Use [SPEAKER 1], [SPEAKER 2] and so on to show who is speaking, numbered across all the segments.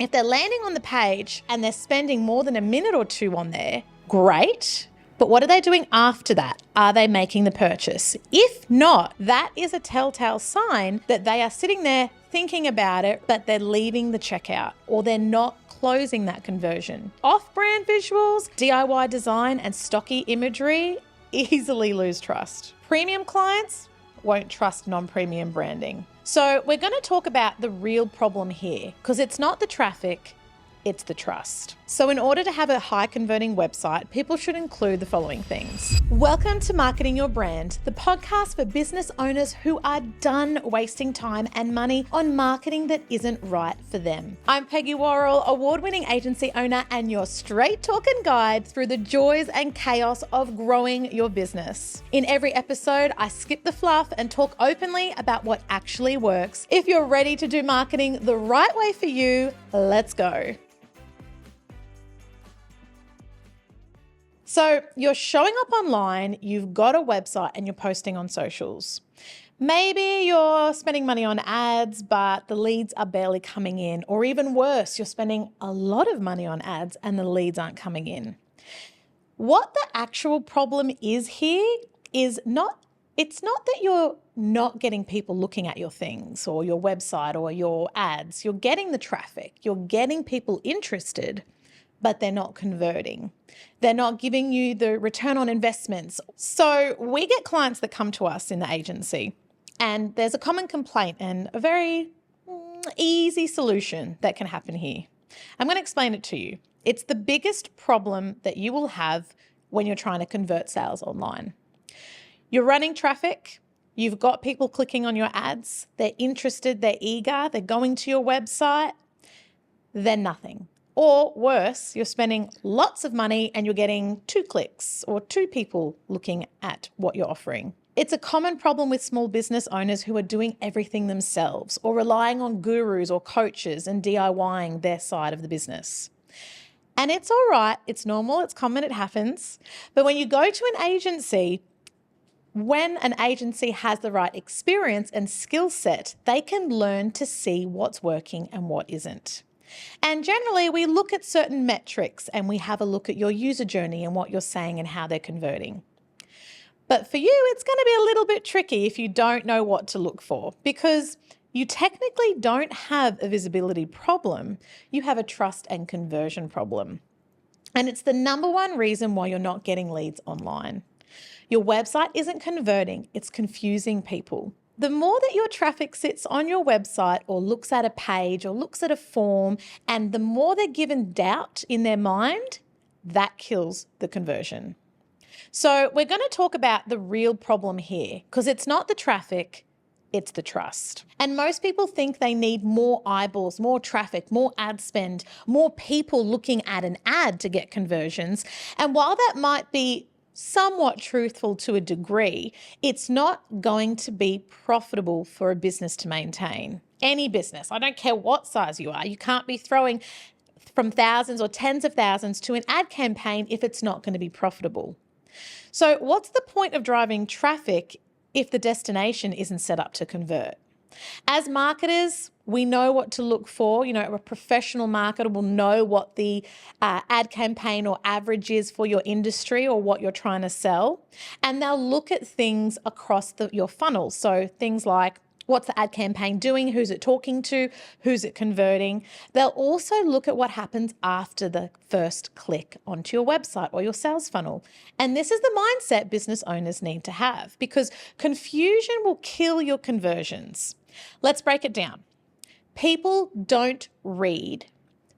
[SPEAKER 1] If they're landing on the page and they're spending more than a minute or two on there, great. But what are they doing after that? Are they making the purchase? If not, that is a telltale sign that they are sitting there thinking about it, but they're leaving the checkout or they're not closing that conversion. Off-brand visuals, DIY design, and stocky imagery easily lose trust. Premium clients won't trust non-premium branding. So we're going to talk about the real problem here, because it's not the traffic, it's the trust. So in order to have a high converting website, people should include the following things. Welcome to Marketing Your Brand, the podcast for business owners who are done wasting time and money on marketing that isn't right for them. I'm Peggy Worrell, award-winning agency owner and your straight talking guide through the joys and chaos of growing your business. In every episode, I skip the fluff and talk openly about what actually works. If you're ready to do marketing the right way for you, let's go. So you're showing up online, you've got a website and you're posting on socials. Maybe you're spending money on ads, but the leads are barely coming in. Or even worse, you're spending a lot of money on ads and the leads aren't coming in. What the actual problem is here is it's not that you're not getting people looking at your things or your website or your ads. You're getting the traffic, you're getting people interested, but they're not converting. They're not giving you the return on investments. So we get clients that come to us in the agency, and there's a common complaint and a very easy solution that can happen here. I'm going to explain it to you. It's the biggest problem that you will have when you're trying to convert sales online. You're running traffic. You've got people clicking on your ads. They're interested, they're eager, they're going to your website. They're nothing. Or worse, you're spending lots of money and you're getting 2 clicks or 2 people looking at what you're offering. It's a common problem with small business owners who are doing everything themselves or relying on gurus or coaches and DIYing their side of the business. And it's all right, it's normal, it's common, it happens. But when you go to an agency, when an agency has the right experience and skill set, they can learn to see what's working and what isn't. And generally, we look at certain metrics and we have a look at your user journey and what you're saying and how they're converting. But for you, it's going to be a little bit tricky if you don't know what to look for, because you technically don't have a visibility problem. You have a trust and conversion problem. And it's the number one reason why you're not getting leads online. Your website isn't converting, it's confusing people. The more that your traffic sits on your website or looks at a page or looks at a form, and the more they're given doubt in their mind, that kills the conversion. So we're going to talk about the real problem here, because it's not the traffic, it's the trust. And most people think they need more eyeballs, more traffic, more ad spend, more people looking at an ad to get conversions. And while that might be somewhat truthful to a degree, it's not going to be profitable for a business to maintain. Any business, I don't care what size you are, you can't be throwing from thousands or tens of thousands to an ad campaign if it's not going to be profitable. So what's the point of driving traffic if the destination isn't set up to convert? As marketers, we know what to look for. You know, a professional marketer will know what the ad campaign or average is for your industry or what you're trying to sell. And they'll look at things across your funnel. So things like, what's the ad campaign doing? Who's it talking to? Who's it converting? They'll also look at what happens after the first click onto your website or your sales funnel. And this is the mindset business owners need to have, because confusion will kill your conversions. Let's break it down. People don't read.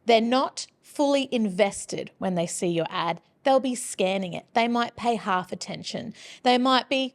[SPEAKER 1] They're not fully invested when they see your ad. They'll be scanning it. They might pay half attention. They might be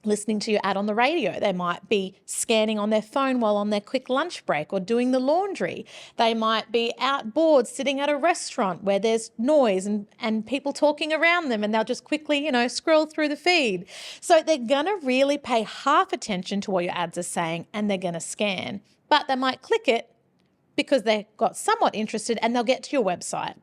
[SPEAKER 1] listening to your ad on the radio. They might be scanning on their phone while on their quick lunch break or doing the laundry. They might be out bored sitting at a restaurant where there's noise and people talking around them, and they'll just quickly, scroll through the feed. So they're going to really pay half attention to what your ads are saying, and they're going to scan. But they might click it because they got somewhat interested, and they'll get to your website.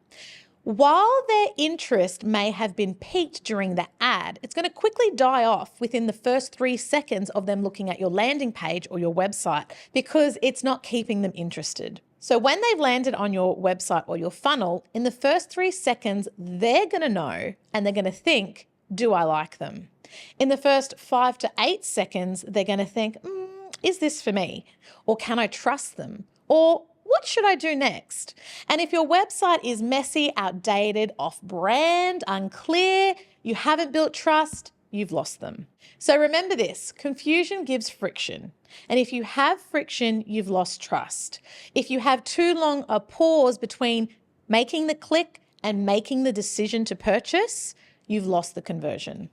[SPEAKER 1] While their interest may have been piqued during the ad, it's going to quickly die off within the first 3 seconds of them looking at your landing page or your website, because it's not keeping them interested. So when they've landed on your website or your funnel, in the first 3 seconds, they're going to know and they're going to think, do I like them? In the first 5 to 8 seconds, they're going to think, is this for me? Or can I trust them? Or what should I do next? And if your website is messy, outdated, off-brand, unclear, you haven't built trust, you've lost them. So remember this, confusion gives friction. And if you have friction, you've lost trust. If you have too long a pause between making the click and making the decision to purchase, you've lost the conversion.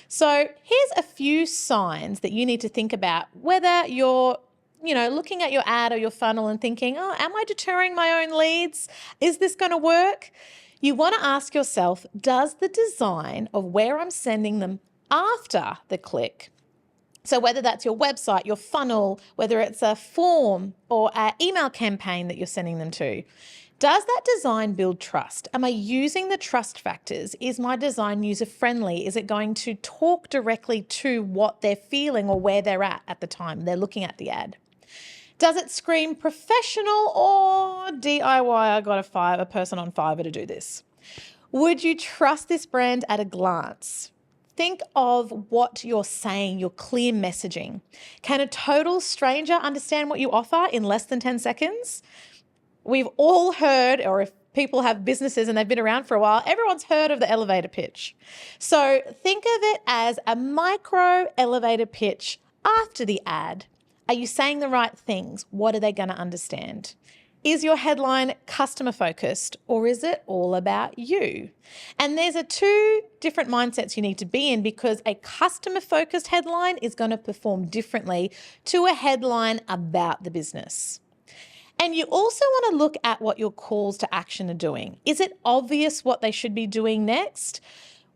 [SPEAKER 1] So here's a few signs that you need to think about whether you're looking at your ad or your funnel and thinking, am I deterring my own leads? Is this going to work? You want to ask yourself, does the design of where I'm sending them after the click, so whether that's your website, your funnel, whether it's a form or an email campaign that you're sending them to, does that design build trust? Am I using the trust factors? Is my design user-friendly? Is it going to talk directly to what they're feeling or where they're at the time they're looking at the ad? Does it scream professional or DIY? I got a person on Fiverr to do this. Would you trust this brand at a glance? Think of what you're saying, your clear messaging. Can a total stranger understand what you offer in less than 10 seconds? We've all heard, or if people have businesses and they've been around for a while, everyone's heard of the elevator pitch. So think of it as a micro elevator pitch after the ad. Are you saying the right things? What are they going to understand? Is your headline customer focused or is it all about you? And there's 2 different mindsets you need to be in, because a customer focused headline is going to perform differently to a headline about the business. And you also want to look at what your calls to action are doing. Is it obvious what they should be doing next?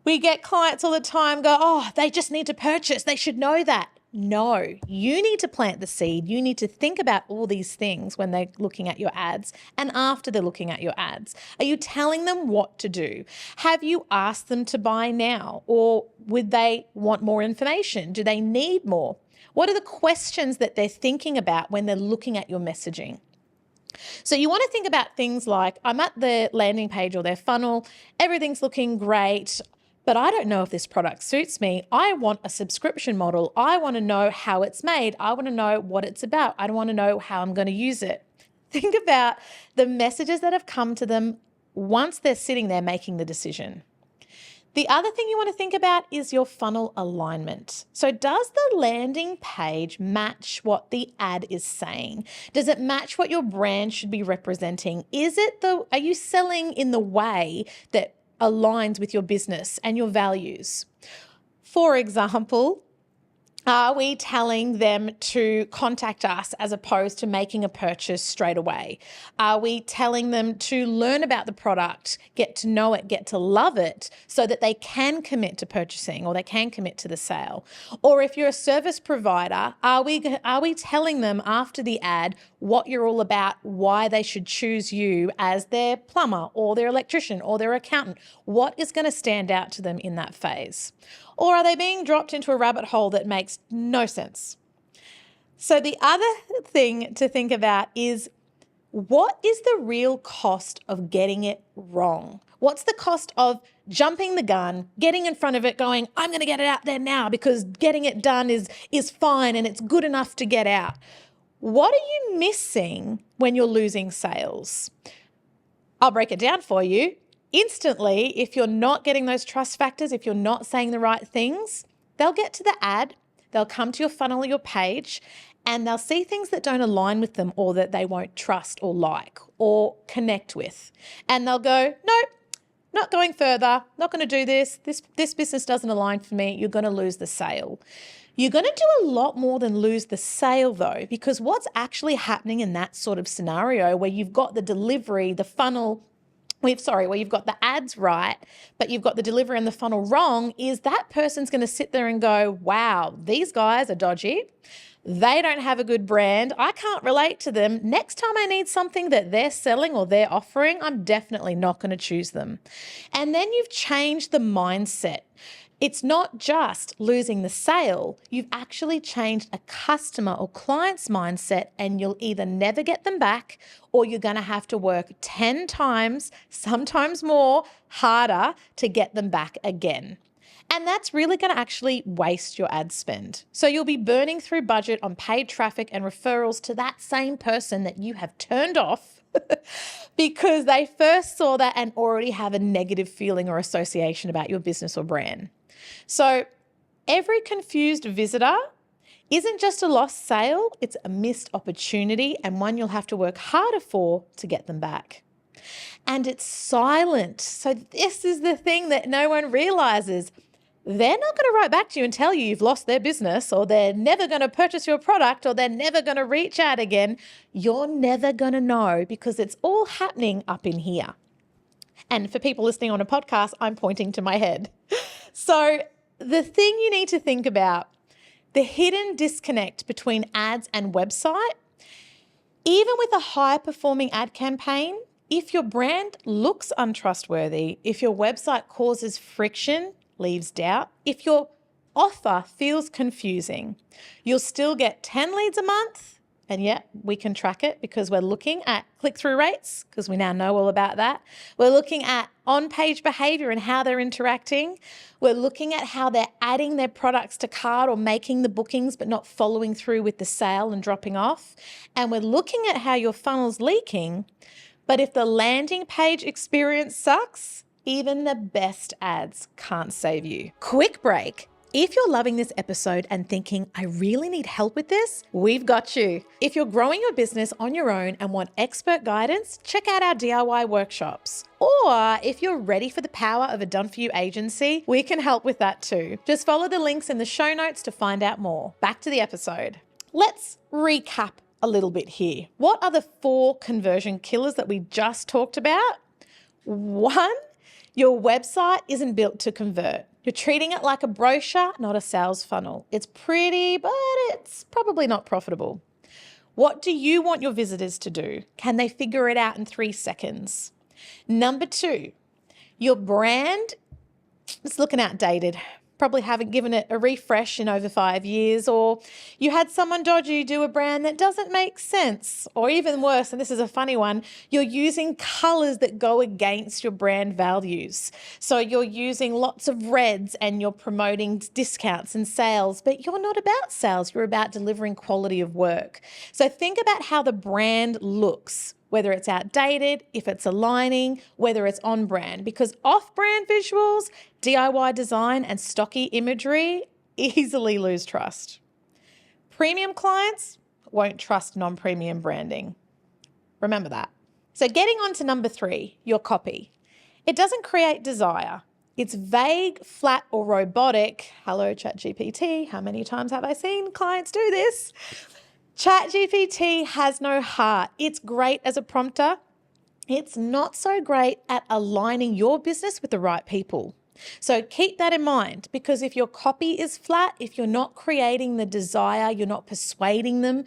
[SPEAKER 1] We get clients all the time go, they just need to purchase. They should know that. No, you need to plant the seed. You need to think about all these things when they're looking at your ads and after they're looking at your ads. Are you telling them what to do? Have you asked them to buy now? Or would they want more information? Do they need more? What are the questions that they're thinking about when they're looking at your messaging? So you want to think about things like, I'm at the landing page or their funnel, everything's looking great, but I don't know if this product suits me. I want a subscription model. I want to know how it's made. I want to know what it's about. I want to know how I'm going to use it. Think about the messages that have come to them once they're sitting there making the decision. The other thing you want to think about is your funnel alignment. So does the landing page match what the ad is saying? Does it match what your brand should be representing? Are you selling in the way that aligns with your business and your values? For example, are we telling them to contact us as opposed to making a purchase straight away? Are we telling them to learn about the product, get to know it, get to love it so that they can commit to purchasing or they can commit to the sale? Or if you're a service provider, are we telling them after the ad what you're all about, why they should choose you as their plumber or their electrician or their accountant? What is going to stand out to them in that phase? Or are they being dropped into a rabbit hole that makes no sense? So the other thing to think about is, what is the real cost of getting it wrong? What's the cost of jumping the gun, getting in front of it, going, I'm going to get it out there now because getting it done is fine and it's good enough to get out? What are you missing when you're losing sales? I'll break it down for you. Instantly, if you're not getting those trust factors, if you're not saying the right things, they'll get to the ad, they'll come to your funnel or your page, and they'll see things that don't align with them or that they won't trust or like or connect with. And they'll go, nope, not going further, not going to do this. This business doesn't align for me. You're going to lose the sale. You're going to do a lot more than lose the sale though, because what's actually happening in that sort of scenario where you've got the delivery, the funnel, where you've got the ads right, but you've got the delivery and the funnel wrong, is that person's going to sit there and go, wow, these guys are dodgy. They don't have a good brand. I can't relate to them. Next time I need something that they're selling or they're offering, I'm definitely not going to choose them. And then you've changed the mindset. It's not just losing the sale, you've actually changed a customer or client's mindset, and you'll either never get them back or you're going to have to work 10 times, sometimes more, harder to get them back again. And that's really going to actually waste your ad spend. So you'll be burning through budget on paid traffic and referrals to that same person that you have turned off because they first saw that and already have a negative feeling or association about your business or brand. So every confused visitor isn't just a lost sale, it's a missed opportunity and one you'll have to work harder for to get them back. And it's silent. So this is the thing that no one realizes. They're not going to write back to you and tell you you've lost their business, or they're never going to purchase your product, or they're never going to reach out again. You're never going to know because it's all happening up in here. And for people listening on a podcast, I'm pointing to my head. So the thing you need to think about, the hidden disconnect between ads and website, even with a high-performing ad campaign, if your brand looks untrustworthy, if your website causes friction, leaves doubt, if your offer feels confusing, you'll still get 10 leads a month. And yet we can track it because we're looking at click-through rates because we now know all about that. We're looking at on-page behavior and how they're interacting. We're looking at how they're adding their products to cart or making the bookings but not following through with the sale and dropping off. And we're looking at how your funnel's leaking. But if the landing page experience sucks, even the best ads can't save you. Quick break. If you're loving this episode and thinking, I really need help with this, we've got you. If you're growing your business on your own and want expert guidance, check out our DIY workshops. Or if you're ready for the power of a done-for-you agency, we can help with that too. Just follow the links in the show notes to find out more. Back to the episode. Let's recap a little bit here. What are the 4 conversion killers that we just talked about? 1, your website isn't built to convert. You're treating it like a brochure, not a sales funnel. It's pretty, but it's probably not profitable. What do you want your visitors to do? Can they figure it out in 3 seconds? Number 2, your brand is looking outdated. Probably haven't given it a refresh in over 5 years, or you had someone dodgy do a brand that doesn't make sense, or even worse, and this is a funny one, you're using colors that go against your brand values. So you're using lots of reds and you're promoting discounts and sales, but you're not about sales, you're about delivering quality of work. So think about how the brand looks, whether it's outdated, if it's aligning, whether it's on brand, because off-brand visuals, DIY design, and stocky imagery easily lose trust. Premium clients won't trust non-premium branding. Remember that. So getting on to number 3, your copy. It doesn't create desire. It's vague, flat, or robotic. Hello, ChatGPT. How many times have I seen clients do this? ChatGPT has no heart. It's great as a prompter. It's not so great at aligning your business with the right people. So keep that in mind, because if your copy is flat, if you're not creating the desire, you're not persuading them,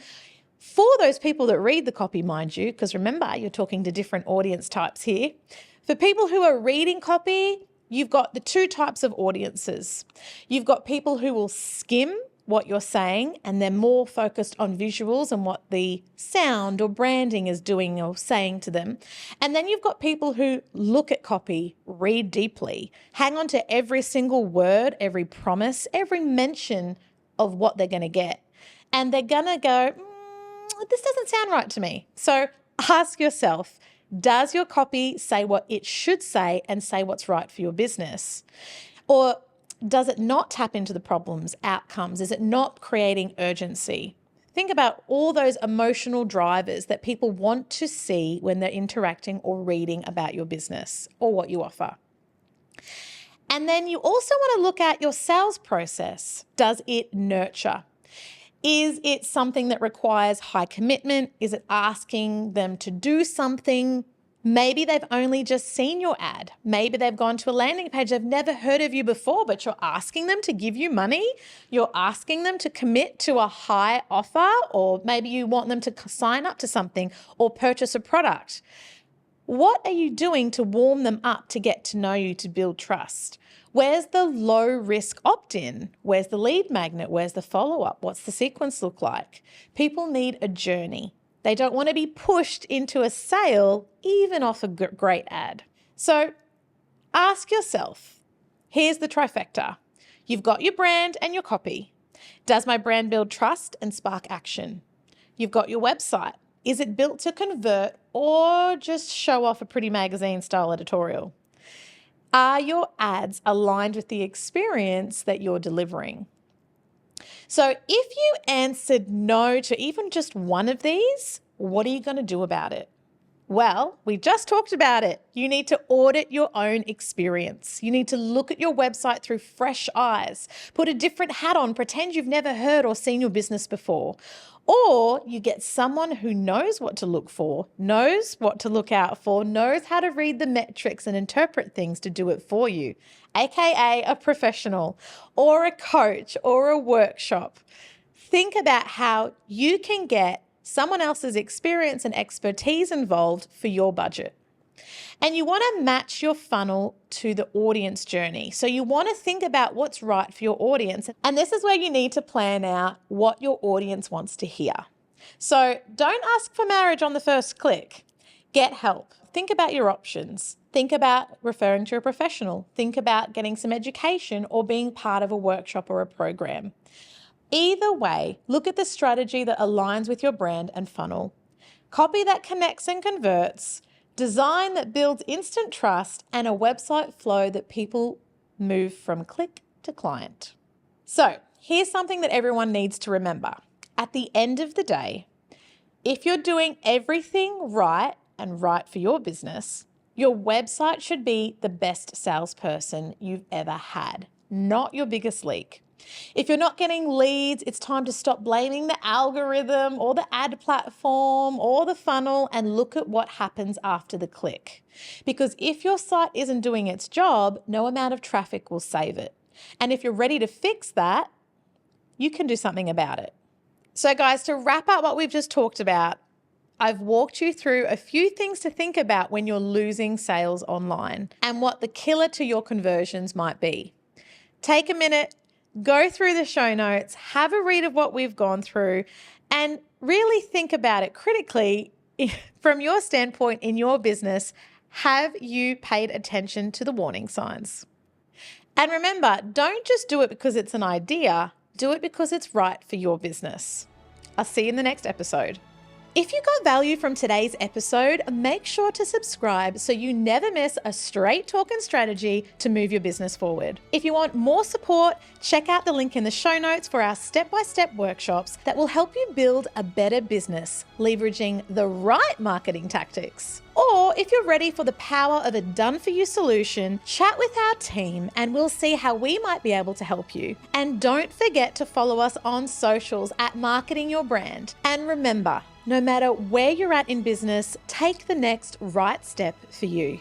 [SPEAKER 1] for those people that read the copy, mind you, because remember, you're talking to different audience types here. For people who are reading copy, you've got the 2 types of audiences. You've got people who will skim what you're saying and they're more focused on visuals and what the sound or branding is doing or saying to them. And then you've got people who look at copy, read deeply, hang on to every single word, every promise, every mention of what they're going to get. And they're going to go, this doesn't sound right to me. So ask yourself, does your copy say what it should say and say what's right for your business? Or does it not tap into the problems, outcomes? Is it not creating urgency? Think about all those emotional drivers that people want to see when they're interacting or reading about your business or what you offer. And then you also want to look at your sales process. Does it nurture? Is it something that requires high commitment? Is it asking them to do something? Maybe they've only just seen your ad. Maybe they've gone to a landing page. They've never heard of you before, but you're asking them to give you money. You're asking them to commit to a high offer, or maybe you want them to sign up to something or purchase a product. What are you doing to warm them up to get to know you, to build trust? Where's the low risk opt-in? Where's the lead magnet? Where's the follow-up? What's the sequence look like? People need a journey. They don't want to be pushed into a sale, even off a great ad. So ask yourself, here's the trifecta. You've got your brand and your copy. Does my brand build trust and spark action? You've got your website. Is it built to convert or just show off a pretty magazine style editorial? Are your ads aligned with the experience that you're delivering? So if you answered no to even just one of these, what are you going to do about it? Well, we just talked about it. You need to audit your own experience. You need to look at your website through fresh eyes, put a different hat on, pretend you've never heard or seen your business before. Or you get someone who knows what to look for, knows what to look out for, knows how to read the metrics and interpret things to do it for you, aka a professional or a coach or a workshop. Think about how you can get someone else's experience and expertise involved for your budget. And you want to match your funnel to the audience journey. So you want to think about what's right for your audience. And this is where you need to plan out what your audience wants to hear. So don't ask for marriage on the first click. Get help. Think about your options. Think about referring to a professional. Think about getting some education or being part of a workshop or a program. Either way, look at the strategy that aligns with your brand and funnel. Copy that connects and converts, design that builds instant trust, and a website flow that people move from click to client. So here's something that everyone needs to remember. At the end of the day, if you're doing everything right and right for your business, your website should be the best salesperson you've ever had, not your biggest leak. If you're not getting leads, it's time to stop blaming the algorithm or the ad platform or the funnel and look at what happens after the click. Because if your site isn't doing its job, no amount of traffic will save it. And if you're ready to fix that, you can do something about it. So guys, to wrap up what we've just talked about, I've walked you through a few things to think about when you're losing sales online and what the killer to your conversions might be. Take a minute, go through the show notes, have a read of what we've gone through, and really think about it critically from your standpoint in your business. Have you paid attention to the warning signs? And remember, don't just do it because it's an idea, do it because it's right for your business. I'll see you in the next episode. If you got value from today's episode, make sure to subscribe so you never miss a straight talking strategy to move your business forward. If you want more support, check out the link in the show notes for our step-by-step workshops that will help you build a better business, leveraging the right marketing tactics. Or if you're ready for the power of a done-for-you solution, chat with our team and we'll see how we might be able to help you. And don't forget to follow us on socials at Marketing Your Brand. And remember, no matter where you're at in business, take the next right step for you.